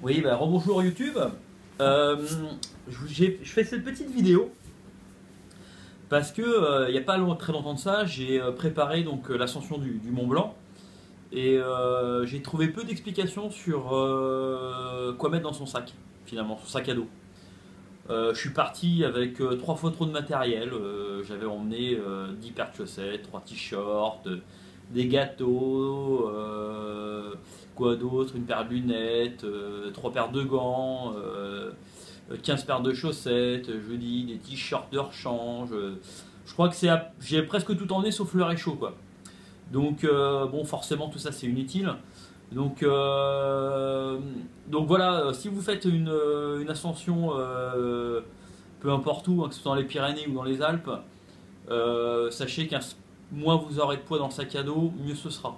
Oui, bah, rebonjour YouTube. Euh, je fais cette petite vidéo parce que il n'y a pas très longtemps de ça, j'ai préparé donc l'ascension du Mont Blanc et j'ai trouvé peu d'explications sur quoi mettre dans son sac, finalement, son sac à dos. Je suis parti avec 3 fois trop de matériel. J'avais emmené 10 paires de chaussettes, 3 t-shirts, des gâteaux, quoi d'autre, une paire de lunettes, 3 paires de gants, 15 paires de chaussettes, je dis des t-shirts de rechange. Je crois que j'ai presque tout emmené sauf le réchaud quoi. Donc bon, forcément tout ça c'est inutile. Donc, euh, donc voilà, si vous faites une ascension, peu importe où, hein, que ce soit dans les Pyrénées ou dans les Alpes, sachez qu'un moins vous aurez de poids dans le sac à dos, mieux ce sera.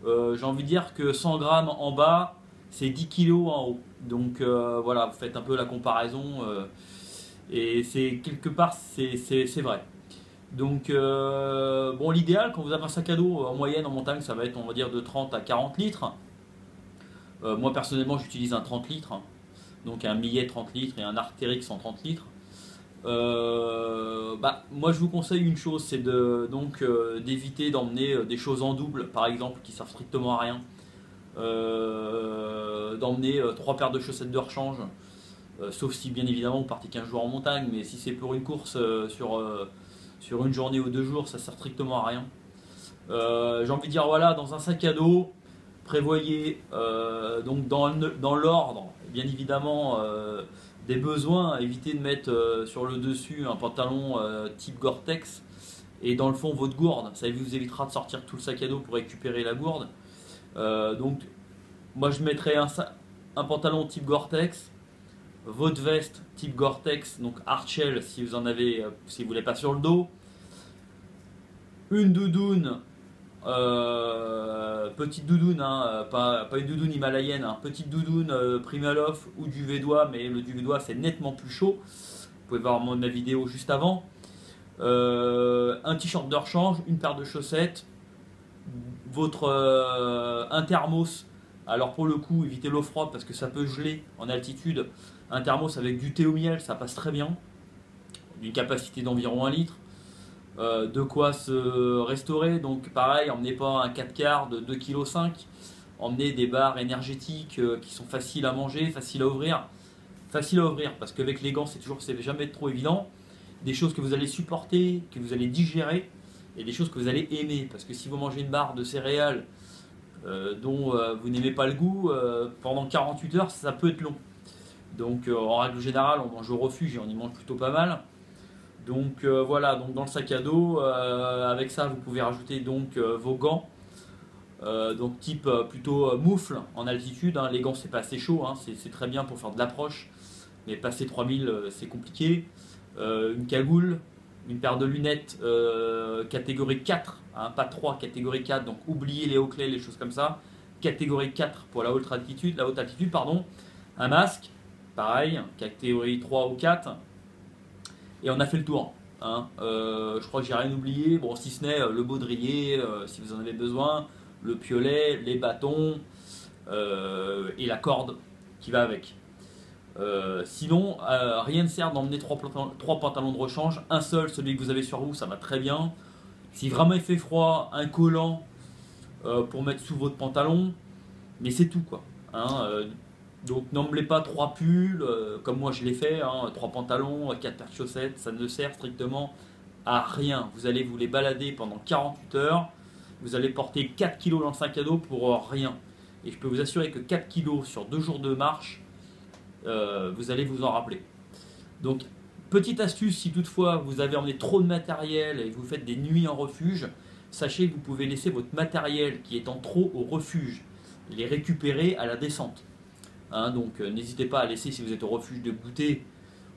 J'ai envie de dire que 100 grammes en bas, c'est 10 kilos en haut. Donc voilà, vous faites un peu la comparaison, et c'est quelque part c'est vrai. Donc bon, l'idéal quand vous avez un sac à dos en moyenne en montagne, ça va être on va dire de 30 à 40 litres. Moi personnellement j'utilise un 30 litres, hein. Donc un millet 30 litres et un Arc'teryx en 30 litres. Moi je vous conseille une chose, c'est d'éviter d'emmener des choses en double, par exemple, qui servent strictement à rien. D'emmener 3 paires de chaussettes de rechange, sauf si bien évidemment vous partez 15 jours en montagne, mais si c'est pour une course sur une journée ou 2 jours, ça sert strictement à rien. J'ai envie de dire voilà, dans un sac à dos, prévoyez donc dans l'ordre, bien évidemment, des besoins. Évitez de mettre sur le dessus un pantalon type Gore-Tex et dans le fond votre gourde. Ça vous évitera de sortir tout le sac à dos pour récupérer la gourde. Donc moi je mettrais un pantalon type Gore-Tex, votre veste type Gore-Tex, donc hard-shell si vous en avez, si vous ne l'avez pas sur le dos, une doudoune. Petite doudoune, hein, pas une doudoune himalayenne, hein, petite doudoune Primaloft ou du Védois, mais le du Védois c'est nettement plus chaud. Vous pouvez voir ma vidéo juste avant. Un t-shirt de rechange, une paire de chaussettes, un thermos. Alors pour le coup, évitez l'eau froide parce que ça peut geler en altitude. Un thermos avec du thé au miel, ça passe très bien, d'une capacité d'environ 1 litre. De quoi se restaurer. Donc pareil, emmenez pas un 4 quarts de 2,5 kg, emmenez des barres énergétiques qui sont faciles à manger, faciles à ouvrir. Faciles à ouvrir parce qu'avec les gants c'est jamais trop évident. Des choses que vous allez supporter, que vous allez digérer, et des choses que vous allez aimer. Parce que si vous mangez une barre de céréales dont vous n'aimez pas le goût, pendant 48 heures ça peut être long. Donc en règle générale on mange au refuge et on y mange plutôt pas mal. Donc voilà, donc dans le sac à dos, avec ça vous pouvez rajouter donc vos gants, donc type plutôt moufle en altitude, hein. Les gants c'est pas assez chaud, hein, c'est très bien pour faire de l'approche, mais passer 3000 c'est compliqué. Une cagoule, une paire de lunettes catégorie 4, hein, pas 3, catégorie 4, donc oubliez les hauts clés, les choses comme ça. Catégorie 4 pour la haute altitude pardon. Un masque, pareil, catégorie 3 ou 4. Et on a fait le tour, hein. Je crois que j'ai rien oublié, bon, si ce n'est le baudrier, si vous en avez besoin, le piolet, les bâtons et la corde qui va avec. Sinon, rien ne sert d'emmener 3 pantalons de rechange. Un seul, celui que vous avez sur vous, ça va très bien. Si vraiment il fait froid, un collant pour mettre sous votre pantalon, mais c'est tout quoi, hein. Donc n'emmenez pas 3 pulls, comme moi je l'ai fait, hein, 3 pantalons, 4 paires de chaussettes, ça ne sert strictement à rien. Vous allez vous les balader pendant 48 heures, vous allez porter 4 kilos dans le sac à dos pour rien. Et je peux vous assurer que 4 kilos sur 2 jours de marche, vous allez vous en rappeler. Donc petite astuce, si toutefois vous avez emmené trop de matériel et que vous faites des nuits en refuge, sachez que vous pouvez laisser votre matériel qui est en trop au refuge, et les récupérer à la descente. Hein, donc n'hésitez pas à laisser, si vous êtes au refuge de goûter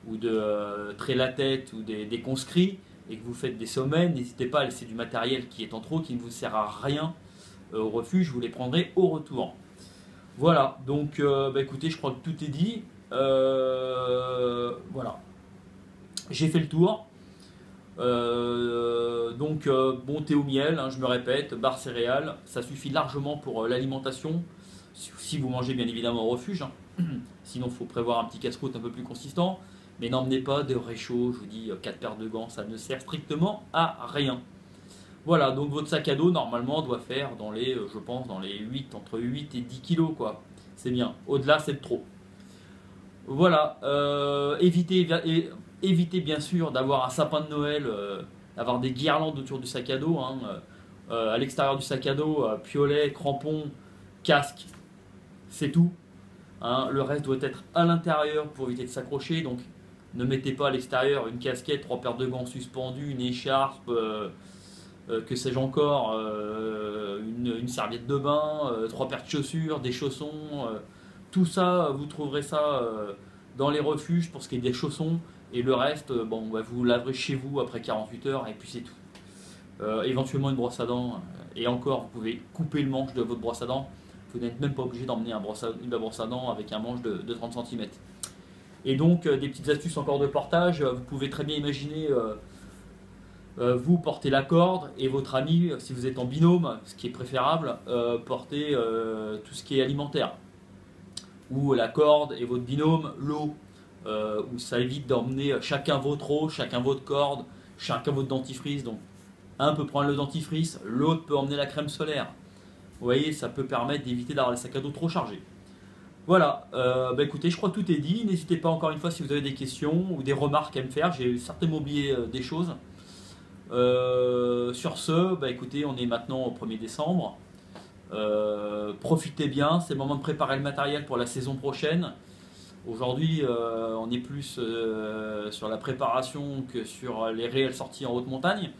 ou de traiter la tête ou des conscrits et que vous faites des sommets, n'hésitez pas à laisser du matériel qui est en trop, qui ne vous sert à rien au refuge, vous les prendrez au retour. Voilà, donc écoutez, je crois que tout est dit. Voilà, j'ai fait le tour. Bon, thé au miel, hein, je me répète, barre céréales, ça suffit largement pour l'alimentation. si vous mangez bien évidemment au refuge, hein. Sinon il faut prévoir un petit casse-croûte un peu plus consistant. Mais n'emmenez pas de réchaud, je vous dis 4 paires de gants, ça ne sert strictement à rien. Voilà, donc votre sac à dos normalement doit faire dans les, je pense, dans les 8, entre 8 et 10 kilos quoi. C'est bien. Au-delà, c'est trop. Voilà, évitez bien sûr d'avoir un sapin de Noël, d'avoir des guirlandes autour du sac à dos, hein, à l'extérieur du sac à dos, piolet, crampons, casque, c'est tout, hein. Le reste doit être à l'intérieur pour éviter de s'accrocher, donc ne mettez pas à l'extérieur une casquette, 3 paires de gants suspendus, une écharpe, que sais-je encore, une serviette de bain, 3 paires de chaussures, des chaussons, tout ça, vous trouverez ça dans les refuges pour ce qui est des chaussons, et le reste, bon, bah, vous laverez chez vous après 48 heures, et puis c'est tout. Éventuellement une brosse à dents, et encore, vous pouvez couper le manche de votre brosse à dents, vous n'êtes même pas obligé d'emmener une brosse à dents avec un manche de 30 cm. Et donc, des petites astuces encore de portage, vous pouvez très bien imaginer... vous portez la corde et votre ami, si vous êtes en binôme, ce qui est préférable, portez tout ce qui est alimentaire. Ou la corde et votre binôme, l'eau. Où ça évite d'emmener chacun votre eau, chacun votre corde, chacun votre dentifrice. Donc un peut prendre le dentifrice, l'autre peut emmener la crème solaire. Vous voyez, ça peut permettre d'éviter d'avoir les sacs à dos trop chargés. Voilà, bah écoutez, je crois que tout est dit. N'hésitez pas encore une fois si vous avez des questions ou des remarques à me faire. J'ai certainement oublié des choses. Sur ce, bah écoutez, on est maintenant au 1er décembre. Profitez bien, c'est le moment de préparer le matériel pour la saison prochaine. Aujourd'hui, on est plus sur la préparation que sur les réelles sorties en haute montagne.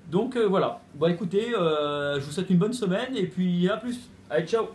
Donc voilà, bah écoutez, je vous souhaite une bonne semaine et puis à plus. Allez, ciao!